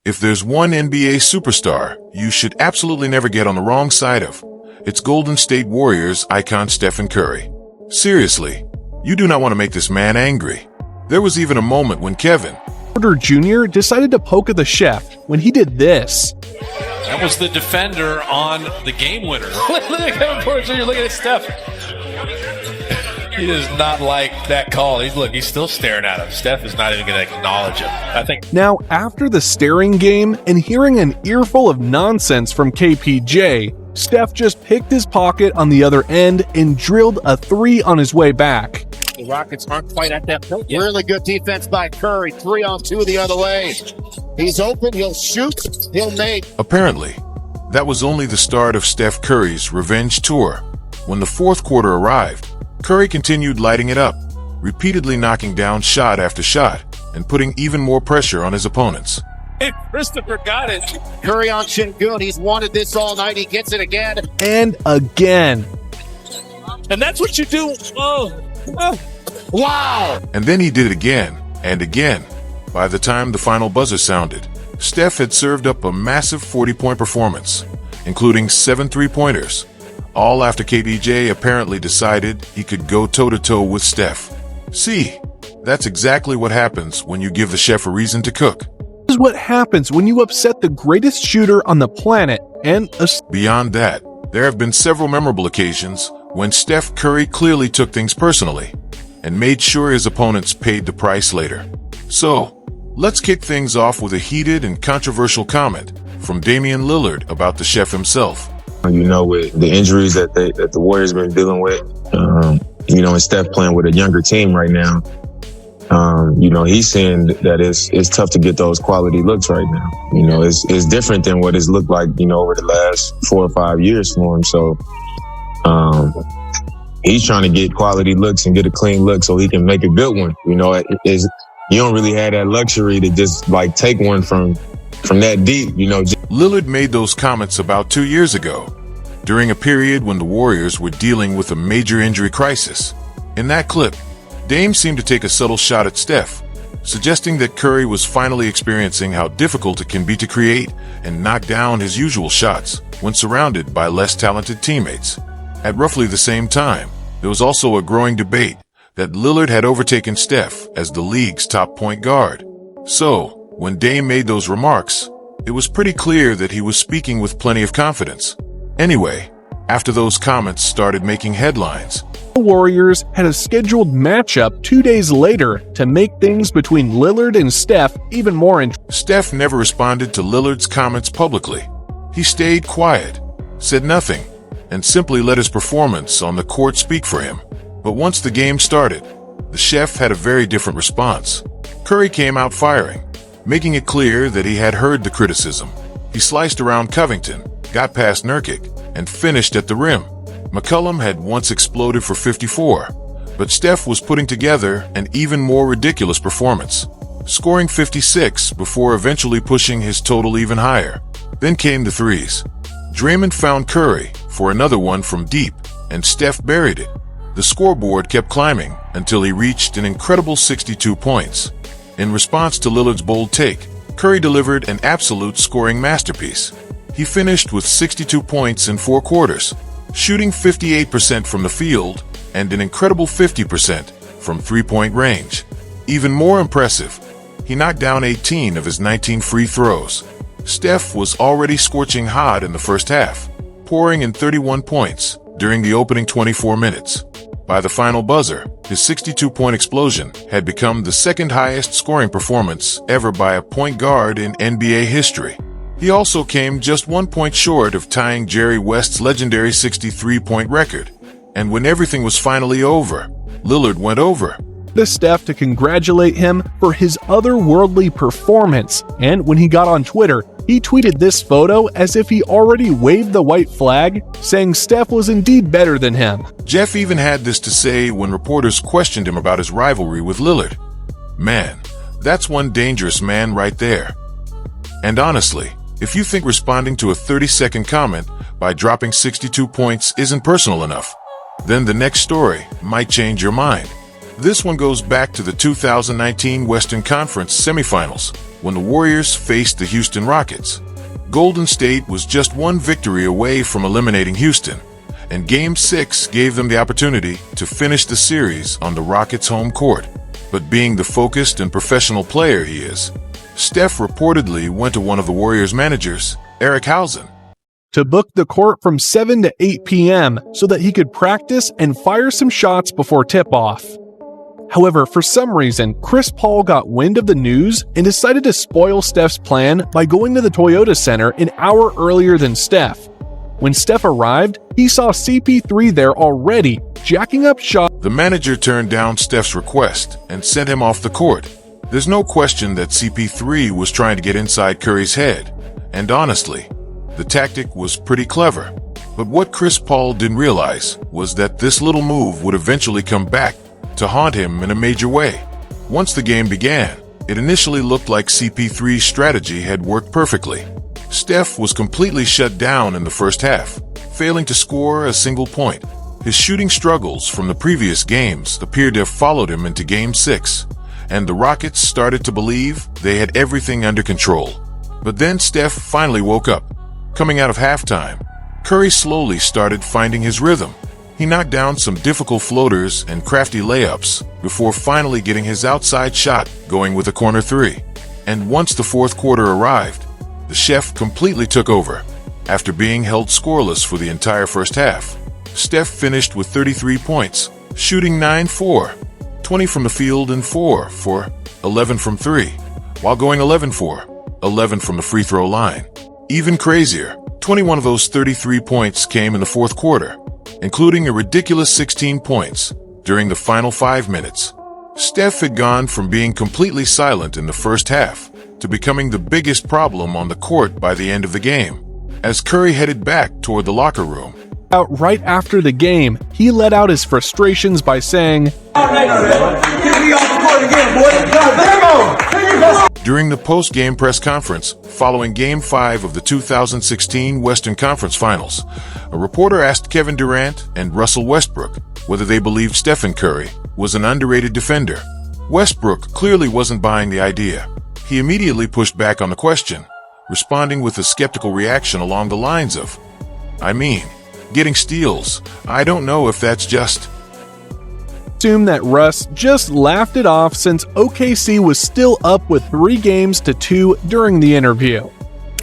If there's one NBA superstar you should absolutely never get on the wrong side of, it's Golden State Warriors icon Stephen Curry. Seriously, you do not want to make this man angry. There was even a moment when Kevin Porter Jr. decided to poke at the chef when he did this. That was the defender on the game winner. Look at Kevin Porter Jr. Look at Steph. He does not like that call. He's still staring at him. Steph is not even going to acknowledge him. I think. Now, after the staring game and hearing an earful of nonsense from KPJ, Steph just picked his pocket on the other end and drilled a 3 on his way back. The Rockets aren't quite at that point yet. Really good defense by Curry. 3-on-2 the other way. He's open. He'll shoot. He'll make. Apparently, that was only the start of Steph Curry's revenge tour. When the fourth quarter arrived, Curry continued lighting it up, repeatedly knocking down shot after shot and putting even more pressure on his opponents. Hey, Christopher got it. Curry on Şengün. He's wanted this all night. He gets it again. And again. And that's what you do. Wow! And then he did it again and again. By the time the final buzzer sounded, Steph had served up a massive 40-point performance, including 7 three-pointers, all after KPJ apparently decided he could go toe-to-toe with Steph. See, that's exactly what happens when you give the chef a reason to cook. This is what happens when you upset the greatest shooter on the planet and Beyond that, there have been several memorable occasions when Steph Curry clearly took things personally and made sure his opponents paid the price later. So, let's kick things off with a heated and controversial comment from Damian Lillard about the chef himself. You know, with the injuries that the Warriors been dealing with, and Steph playing with a younger team right now, he's saying that it's tough to get those quality looks right now. It's different than what it's looked like, over the last 4 or 5 years for him. So, he's trying to get quality looks and get a clean look so he can make a good one. You don't really have that luxury to just take one from that deep, Lillard made those comments about 2 years ago, during a period when the Warriors were dealing with a major injury crisis. In that clip, Dame seemed to take a subtle shot at Steph, suggesting that Curry was finally experiencing how difficult it can be to create and knock down his usual shots when surrounded by less talented teammates. At roughly the same time, there was also a growing debate that Lillard had overtaken Steph as the league's top point guard. So, when Dame made those remarks, it was pretty clear that he was speaking with plenty of confidence. Anyway, after those comments started making headlines, the Warriors had a scheduled matchup 2 days later to make things between Lillard and Steph even more interesting. Steph never responded to Lillard's comments publicly. He stayed quiet, said nothing, and simply let his performance on the court speak for him. But once the game started, the chef had a very different response. Curry came out firing, making it clear that he had heard the criticism. He sliced around Covington, got past Nurkic, and finished at the rim. McCollum had once exploded for 54, but Steph was putting together an even more ridiculous performance, scoring 56 before eventually pushing his total even higher. Then came the threes. Draymond found Curry for another one from deep, and Steph buried it. The scoreboard kept climbing until he reached an incredible 62 points. In response to Lillard's bold take, Curry delivered an absolute scoring masterpiece. He finished with 62 points in 4 quarters, shooting 58% from the field and an incredible 50% from three-point range. Even more impressive, he knocked down 18 of his 19 free throws. Steph was already scorching hot in the first half, pouring in 31 points during the opening 24 minutes. By the final buzzer, his 62-point explosion had become the second highest scoring performance ever by a point guard in NBA history. He also came just 1 point short of tying Jerry West's legendary 63-point record. And when everything was finally over, Lillard went over to Steph to congratulate him for his otherworldly performance, and when he got on Twitter, he tweeted this photo as if he already waved the white flag, saying Steph was indeed better than him. Jeff even had this to say when reporters questioned him about his rivalry with Lillard. Man, that's one dangerous man right there. And honestly, if you think responding to a 30-second comment by dropping 62 points isn't personal enough, then the next story might change your mind. This one goes back to the 2019 Western Conference semifinals, when the Warriors faced the Houston Rockets. Golden State was just one victory away from eliminating Houston, and Game 6 gave them the opportunity to finish the series on the Rockets' home court. But being the focused and professional player he is, Steph reportedly went to one of the Warriors' managers, Eric Hausen, to book the court from 7 to 8 p.m. so that he could practice and fire some shots before tip-off. However, for some reason, Chris Paul got wind of the news and decided to spoil Steph's plan by going to the Toyota Center an hour earlier than Steph. When Steph arrived, he saw CP3 there already, jacking up shots. The manager turned down Steph's request and sent him off the court. There's no question that CP3 was trying to get inside Curry's head, and honestly, the tactic was pretty clever. But what Chris Paul didn't realize was that this little move would eventually come back to haunt him in a major way. Once the game began, it initially looked like CP3's strategy had worked perfectly. Steph was completely shut down in the first half, failing to score a single point. His shooting struggles from the previous games appeared to have followed him into Game 6, and the Rockets started to believe they had everything under control. But then Steph finally woke up. Coming out of halftime, Curry slowly started finding his rhythm. He knocked down some difficult floaters and crafty layups before finally getting his outside shot going with a corner three. And once the fourth quarter arrived, the chef completely took over. After being held scoreless for the entire first half, Steph finished with 33 points, shooting 9-4, 20 from the field and 4 for 11 from 3, while going 11 for 11 from the free throw line. Even crazier, 21 of those 33 points came in the fourth quarter, including a ridiculous 16 points during the final 5 minutes. Steph had gone from being completely silent in the first half to becoming the biggest problem on the court by the end of the game. As Curry headed back toward the locker room, Right after the game, he let out his frustrations by saying, during the post-game press conference following Game 5 of the 2016 Western Conference Finals, a reporter asked Kevin Durant and Russell Westbrook whether they believed Stephen Curry was an underrated defender. Westbrook clearly wasn't buying the idea. He immediately pushed back on the question, responding with a skeptical reaction along the lines of, getting steals, I don't know if that's just... assume that Russ just laughed it off since OKC was still up with 3-2 during the interview.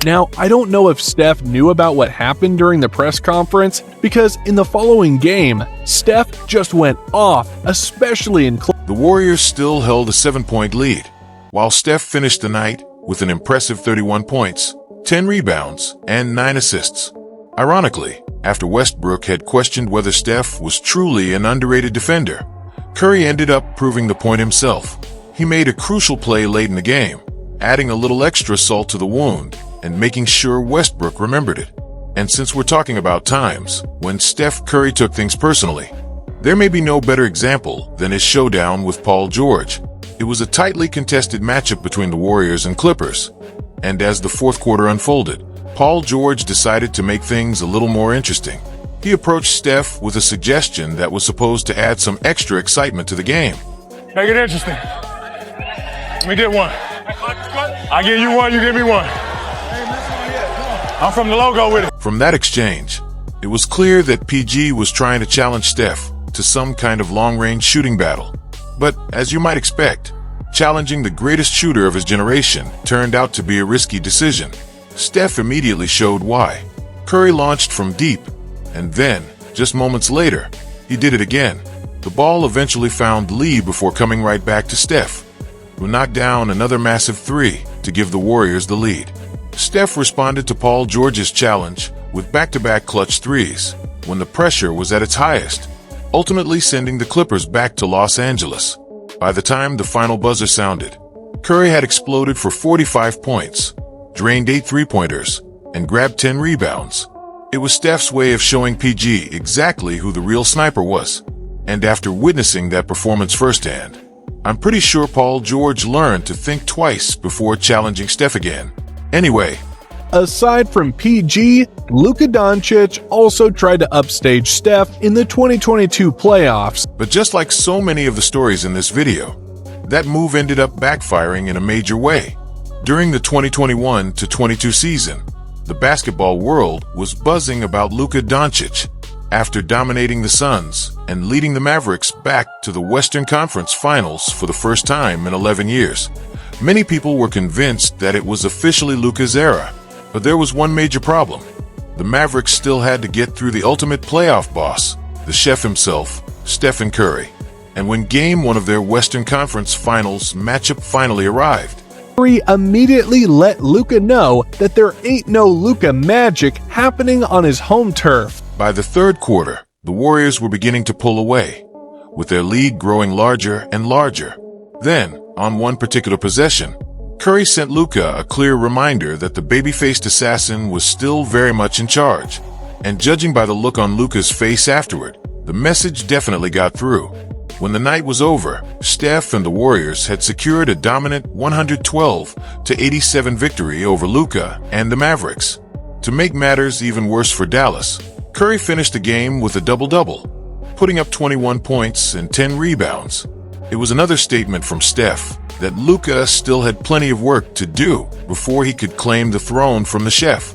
Now, I don't know if Steph knew about what happened during the press conference, because in the following game, Steph just went off, especially in The Warriors still held a 7-point lead, while Steph finished the night with an impressive 31 points, 10 rebounds, and 9 assists. Ironically, after Westbrook had questioned whether Steph was truly an underrated defender, Curry ended up proving the point himself. He made a crucial play late in the game, adding a little extra salt to the wound and making sure Westbrook remembered it. And since we're talking about times when Steph Curry took things personally, there may be no better example than his showdown with Paul George. It was a tightly contested matchup between the Warriors and Clippers, and as the fourth quarter unfolded, Paul George decided to make things a little more interesting. He approached Steph with a suggestion that was supposed to add some extra excitement to the game. Make it interesting. Let me get one. I give you one, you give me one. I'm from the logo with it. From that exchange, it was clear that PG was trying to challenge Steph to some kind of long-range shooting battle. But as you might expect, challenging the greatest shooter of his generation turned out to be a risky decision. Steph immediately showed why. Curry launched from deep, and then, just moments later, he did it again. The ball eventually found Lee before coming right back to Steph, who knocked down another massive 3 to give the Warriors the lead. Steph responded to Paul George's challenge with back-to-back clutch 3s when the pressure was at its highest, ultimately sending the Clippers back to Los Angeles. By the time the final buzzer sounded, Curry had exploded for 45 points, drained 8 3-pointers, and grabbed 10 rebounds. It was Steph's way of showing PG exactly who the real sniper was. And after witnessing that performance firsthand, I'm pretty sure Paul George learned to think twice before challenging Steph again. Anyway, aside from PG, Luka Doncic also tried to upstage Steph in the 2022 playoffs. But just like so many of the stories in this video, that move ended up backfiring in a major way. During the 2021-22 season, the basketball world was buzzing about Luka Doncic after dominating the Suns and leading the Mavericks back to the Western Conference Finals for the first time in 11 years. Many people were convinced that it was officially Luka's era, but there was one major problem. The Mavericks still had to get through the ultimate playoff boss, the chef himself, Steph Curry. And when Game 1 of their Western Conference Finals matchup finally arrived, Curry immediately let Luka know that there ain't no Luka magic happening on his home turf. by the third quarter, the Warriors were beginning to pull away, with their lead growing larger and larger. Then, on one particular possession, Curry sent Luka a clear reminder that the baby-faced assassin was still very much in charge. And judging by the look on Luka's face afterward, the message definitely got through. When the night was over, Steph and the Warriors had secured a dominant 112-87 victory over Luka and the Mavericks. To make matters even worse for Dallas, Curry finished the game with a double-double, putting up 21 points and 10 rebounds. It was another statement from Steph that Luka still had plenty of work to do before he could claim the throne from the chef.